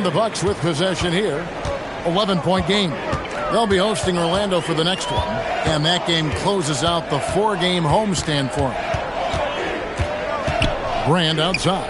And the Bucks with possession here. 11-point game. They'll be hosting Orlando for the next one. And that game closes out the 4-game homestand for them. Brand outside.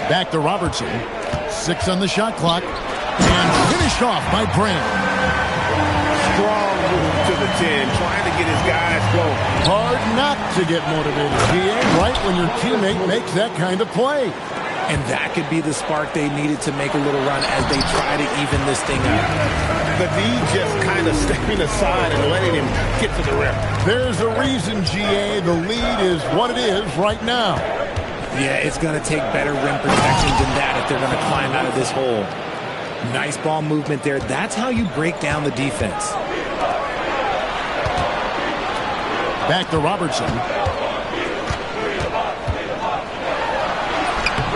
Back to Robertson. 6 on the shot clock. And finished off by Brand. Strong move to the 10, trying to get his guys going. Hard not to get motivated, GA, right when your teammate makes that kind of play. And that could be the spark they needed to make a little run as they try to even this thing up. The D just kind of stepping aside and letting him get to the rim. There's a reason, GA, the lead is what it is right now. Yeah, it's going to take better rim protection than that if they're going to climb out of this hole. Nice ball movement there. That's how you break down the defense. Back to Robertson.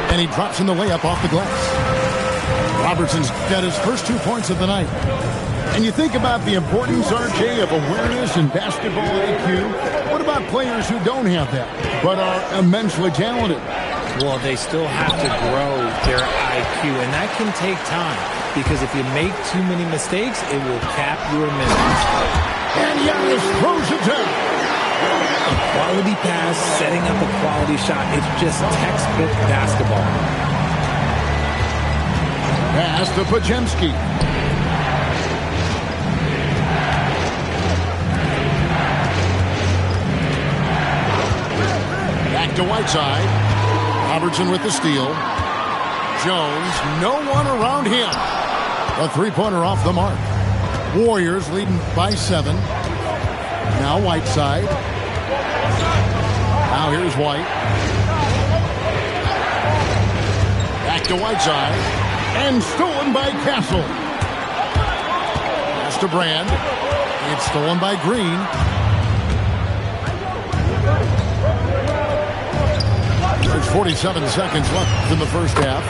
And he drops in the layup off the glass. Robertson's got his first 2 points of the night. And you think about the importance, RJ, of awareness and basketball IQ. What about players who don't have that, but are immensely talented? Well, they still have to grow their IQ, and that can take time. Because if you make too many mistakes, it will cap your minutes. And Giannis throws it down. A quality pass, setting up a quality shot. It's just textbook basketball. Pass to Podziemski. Back to Whiteside. Robertson with the steal. Jones, no one around him. A three-pointer off the mark. Warriors leading by 7. Now Whiteside. Now here's White. Back to Whiteside. And stolen by Castle. Pass to Brand. It's stolen by Green. There's 47 seconds left in the first half.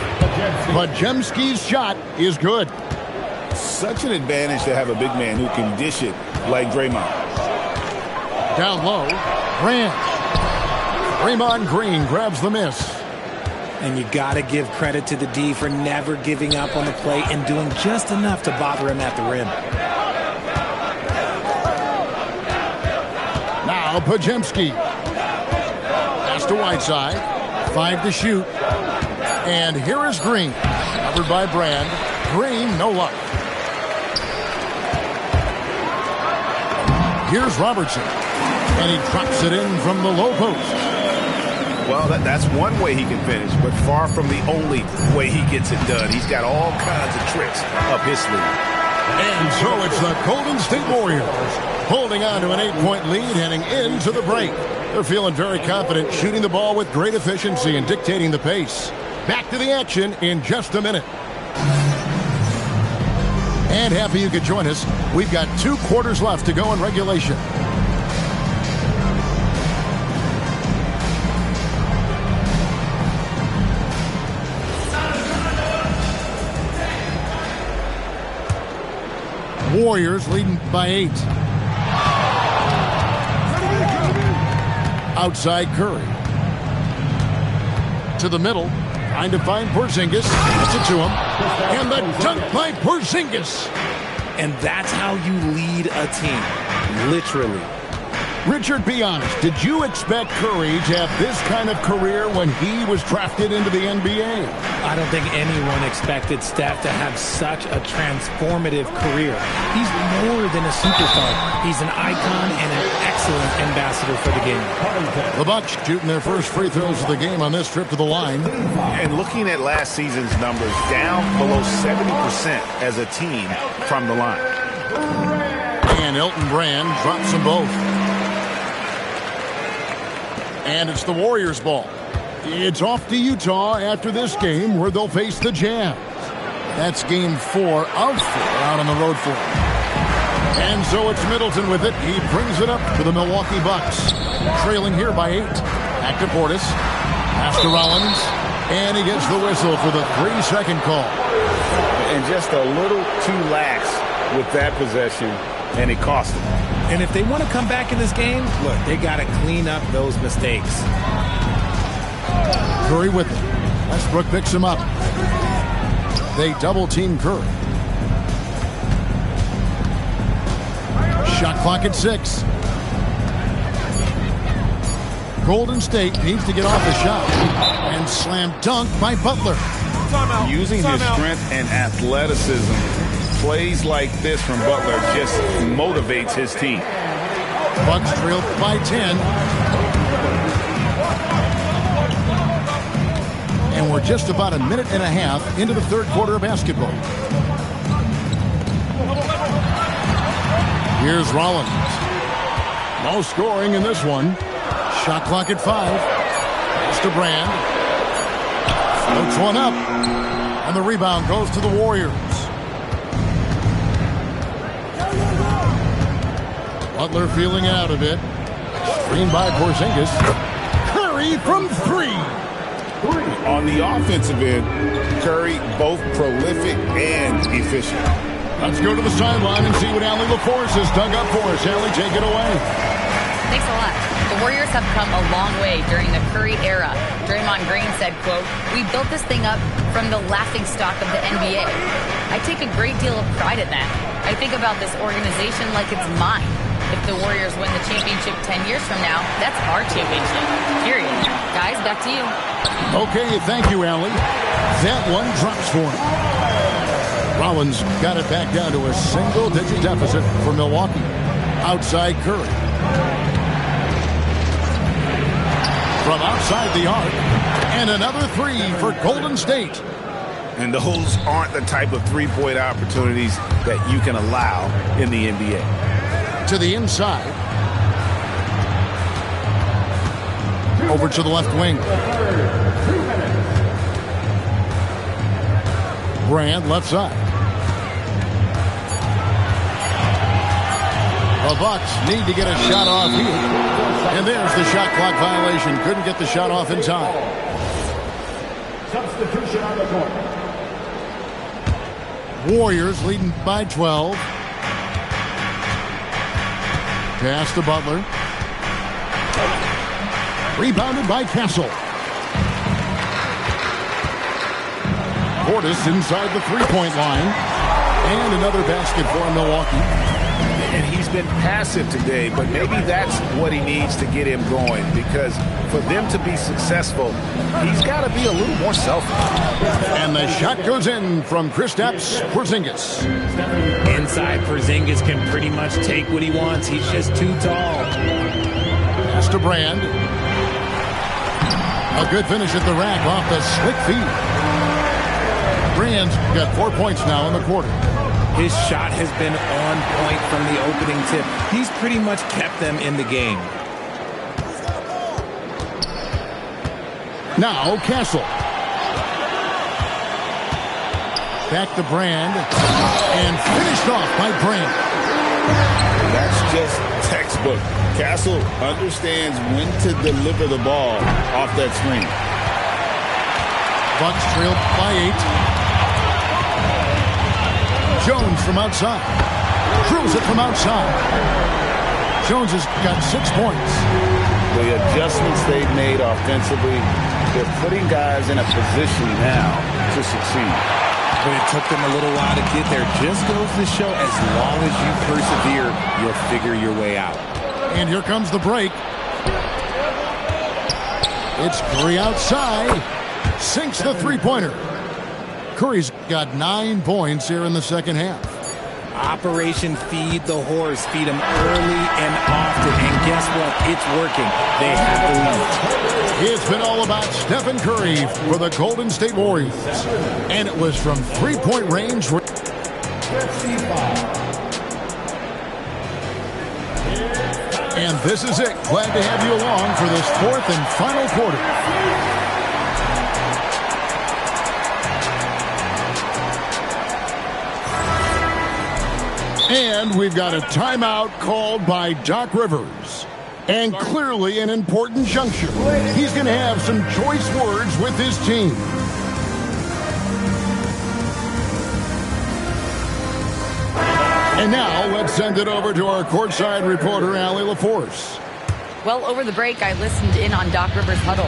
Podziemski's shot is good. Such an advantage to have a big man who can dish it like Draymond. Down low, Brand. Draymond Green grabs the miss. And you got to give credit to the D for never giving up on the play and doing just enough to bother him at the rim. Now Podziemski. Pass to Whiteside. 5 to shoot. And here is Green. Covered by Brand. Green, no luck. Here's Robertson. And he drops it in from the low post. Well, that's one way he can finish, but far from the only way he gets it done. He's got all kinds of tricks up his sleeve. And so it's the Golden State Warriors holding on to an 8-point lead heading into the break. They're feeling very confident, shooting the ball with great efficiency and dictating the pace. Back to the action in just a minute. And happy you could join us. We've got 2 quarters left to go in regulation. Warriors leading by 8. Outside Curry. To the middle. Trying to find Porzingis. Gets it to him. And the dunk by Porzingis. And that's how you lead a team. Literally. Richard, be honest. Did you expect Curry to have this kind of career when he was drafted into the NBA? I don't think anyone expected Steph to have such a transformative career. He's more than a superstar. He's an icon and an excellent ambassador for the game. The Bucks shooting their first free throws of the game on this trip to the line. And looking at last season's numbers, down below 70% as a team from the line. And Elton Brand drops them both. And it's the Warriors' ball. It's off to Utah after this game where they'll face the Jazz. That's game 4 of 4 out on the road for them. And so it's Middleton with it. He brings it up to the Milwaukee Bucks. Trailing here by 8. Back to Portis. Pass to Rollins. And he gets the whistle for the 3-second call. And just a little too lax with that possession, and it cost them. And if they want to come back in this game, look, they got to clean up those mistakes. Curry with it. Westbrook picks him up. They double-team Curry. Shot clock at 6. Golden State needs to get off the shot. And slam dunk by Butler. Using his strength and athleticism, plays like this from Butler just motivates his team. Bucks trail by 10. And we're just about a minute and a half into the third quarter of basketball. Here's Rollins. No scoring in this one. Shot clock at 5. Pass to Brand. Floats one up. And the rebound goes to the Warriors. Butler feeling out of it. Screen by Porzingis. Curry from 3. On the offensive end, Curry both prolific and efficient. Let's go to the sideline and see what Allie LaForce has dug up for us. Allie, take it away. Thanks a lot. The Warriors have come a long way during the Curry era. Draymond Green said, quote, "We built this thing up from the laughingstock of the NBA. I take a great deal of pride in that. I think about this organization like it's mine. If the Warriors win the championship 10 years from now, that's our championship. Period. Guys, back to you." Okay, thank you, Allie. That one drops for him. Rollins got it back down to a single-digit deficit for Milwaukee. Outside Curry. From outside the arc. And another 3 for Golden State. And those aren't the type of three-point opportunities that you can allow in the NBA. To the inside. Over to the left wing. Brand left side. The Bucks need to get a shot off here. And there's the shot clock violation. Couldn't get the shot off in time. Substitution on the court. Warriors leading by 12. Pass to Butler. Rebounded by Castle. Portis inside the three-point line. And another basket for Milwaukee. And he's been passive today, but maybe that's what he needs to get him going, because for them to be successful, he's got to be a little more selfish. And the shot goes in from Kristaps Porzingis. Inside, Porzingis can pretty much take what he wants. He's just too tall. Pass to Brand. A good finish at the rack off the slick feed. Brand's got 4 points now in the quarter. His shot has been on point from the opening tip. He's pretty much kept them in the game. Now Castle. Back to Brand. And finished off by Brand. That's just textbook. Castle understands when to deliver the ball off that screen. Bucks trailed by 8. Jones from outside. Throws it from outside. Jones has got 6 points. The adjustments they've made offensively, they're putting guys in a position now to succeed. But it took them a little while to get there. Just goes to show, as long as you persevere, you'll figure your way out. And here comes the break. It's Curry outside. Sinks the three-pointer. Curry's got 9 points here in the second half. Operation Feed the Horse. Feed him early and often. And guess what? It's working. They have the lead. It's been all about Stephen Curry for the Golden State Warriors. And it was from three-point range. And this is it. Glad to have you along for this fourth and final quarter. And we've got a timeout called by Doc Rivers. And clearly an important juncture. He's going to have some choice words with his team. And now let's send it over to our courtside reporter, Allie LaForce. Well, over the break, I listened in on Doc Rivers' huddle.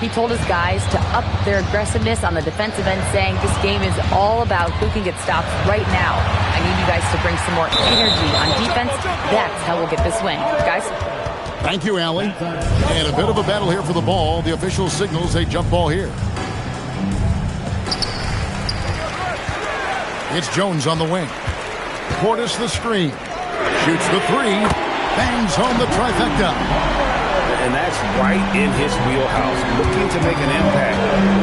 He told his guys to up their aggressiveness on the defensive end, saying this game is all about who can get stops right now. I need you guys to bring some more energy on defense. That's how we'll get this win. Guys? Thank you, Allie. And a bit of a battle here for the ball. The official signals a jump ball here. It's Jones on the wing. Portis the screen. Shoots the three. Bangs home the trifecta. And that's right in his wheelhouse, looking to make an impact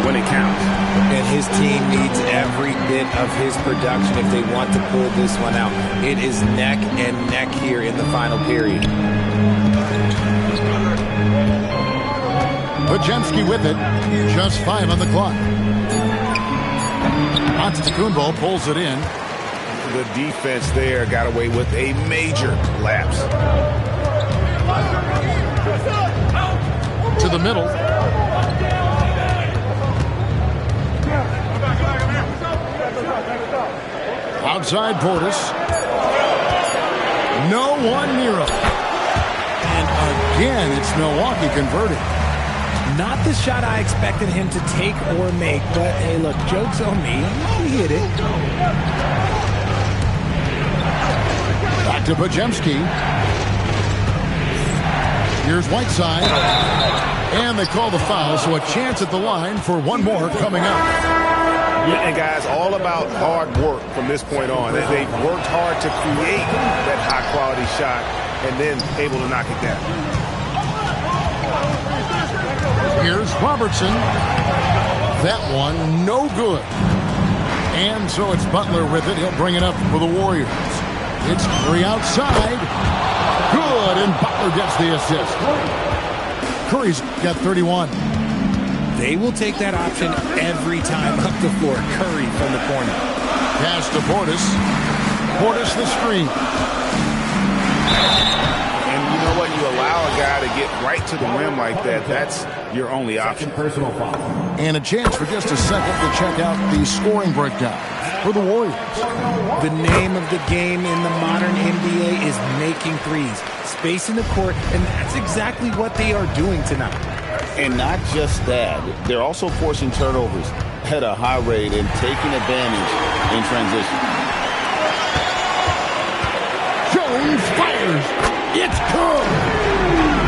when it counts. And his team needs every bit of his production if they want to pull this one out. It is neck and neck here in the final period. Pajemski with it. Just 5 on the clock. Antetokounmpo pulls it in. The defense there got away with a major lapse. To the middle. Outside Portis. No one near him. And again, it's Milwaukee converting. Not the shot I expected him to take or make, but hey, look, joke's on me. He hit it. Back to Pajemski. Here's Whiteside. And they call the foul, so a chance at the line for one more coming up. Yeah, and guys, all about hard work from this point on. They've worked hard to create that high-quality shot and then able to knock it down. Here's Robertson. That one, no good. And so it's Butler with it. He'll bring it up for the Warriors. It's Curry outside. Good, and Butler gets the assist. Curry's got 31. They will take that option every time up the floor. Curry from the corner. Pass to Portis. Portis the screen. And you know what? You allow a guy to get right to the rim like that. That's your only option. Personal foul. And a chance for just a second to check out the scoring breakdown for the Warriors. The name of the game in the modern NBA is making threes. Spacing the court, and that's exactly what they are doing tonight. And not just that, they're also forcing turnovers at a high rate and taking advantage in transition. Jones fires. It's good.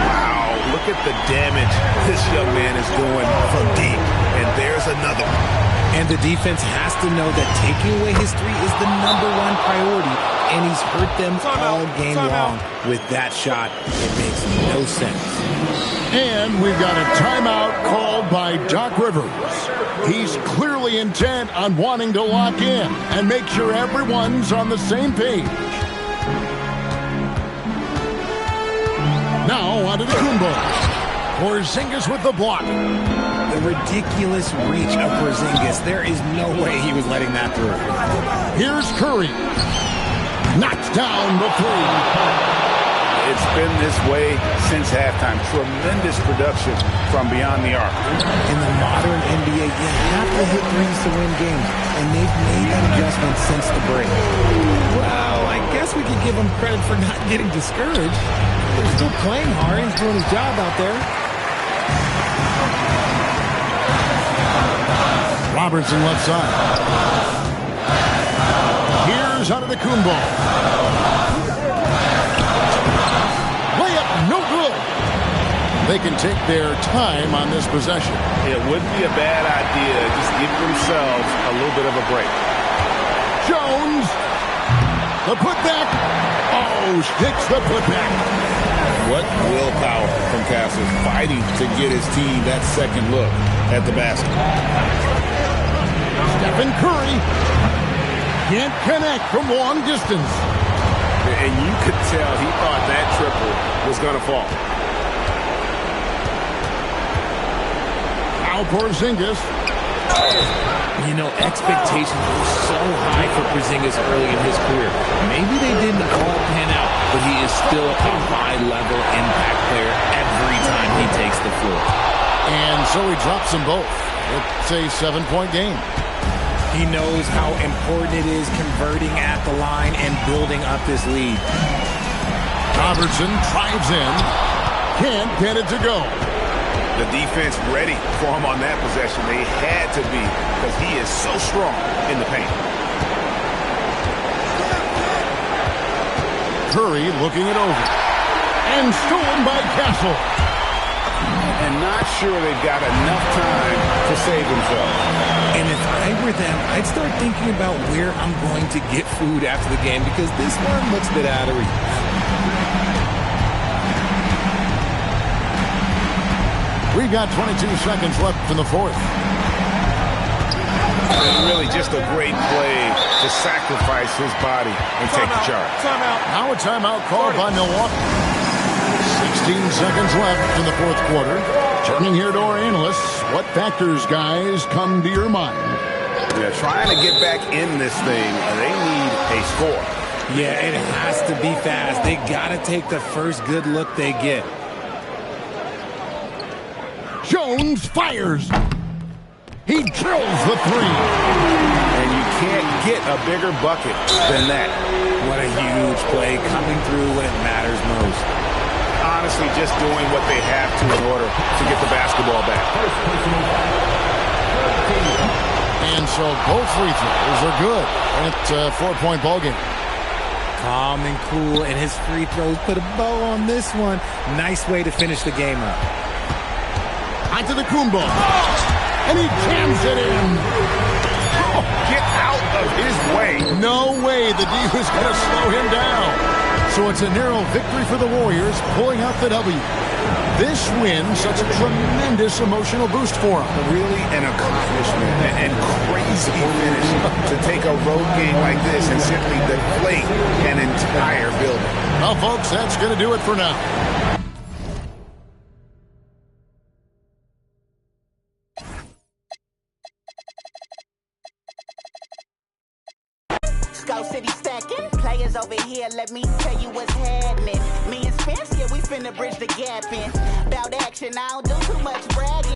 Wow, look at the damage this young man is doing from deep. And there's another one. And the defense has to know that taking away his three is the #1 priority, and he's hurt them all game long with that shot. It makes no sense. And we've got a timeout called by Doc Rivers. He's clearly intent on wanting to lock in and make sure everyone's on the same page. Now on to the Kumbo. Porzingis with the block. The ridiculous reach of Porzingis. There is no way he was letting that through. Here's Curry. Knocks down the three. It's been this way since halftime. Tremendous production from beyond the arc. In the modern NBA, you have to hit threes to win games, and they've made that adjustment since the break. Well, I guess we could give him credit for not getting discouraged. They're still playing hard. He's doing his job out there. Robertson left side. Here's Antetokounmpo. Layup, no good. They can take their time on this possession. It wouldn't be a bad idea. Just give themselves a little bit of a break. Jones. The putback. Oh, sticks the putback. What willpower from Castles, fighting to get his team that second look at the basket. Stephen Curry can't connect from long distance. And you could tell he thought that triple was going to fall. Now Porzingis. You know, expectations were so high for Porzingis early in his career. Maybe they didn't all pan out, but he is still a high-level impact player every time he takes the floor. And so he drops them both. It's a 7-point game. He knows how important it is converting at the line and building up this lead. Robertson drives in. Can't get it to go. The defense ready for him on that possession. They had to be because he is so strong in the paint. Curry looking it over. And stolen by Castle. And not sure they've got enough time to save themselves. And if I were them, I'd start thinking about where I'm going to get food after the game because this one looks a bit out of reach. We've got 22 seconds left in the fourth. And really just a great play to sacrifice his body and take the charge. Now a timeout called by Milwaukee. 16 seconds left in the fourth quarter. Turning here to our analysts, what factors, guys, come to your mind? Yeah, trying to get back in this thing, they need a score. Yeah, it has to be fast. They got to take the first good look they get. Jones fires. He drills the three. And you can't get a bigger bucket than that. What a huge play coming through when it matters most. Honestly, just doing what they have to in order to get the basketball back. And so both free throws are good. And it's a 4-point ball game. Calm and cool, and his free throws put a bow on this one. Nice way to finish the game up. Onto the Kumbo. And he jams it in. Oh, get out of his way. No way the D was going to slow him down. So it's a narrow victory for the Warriors, pulling out the W. This win, such a tremendous emotional boost for them. Really an accomplishment and crazy finish to take a road game like this and simply deflate an entire building. Well, folks, that's going to do it for now. Scout City stacking, players over here, let me tell you what's happening. Me and Spence, yeah, we finna bridge the gap in. About action, I don't do too much bragging.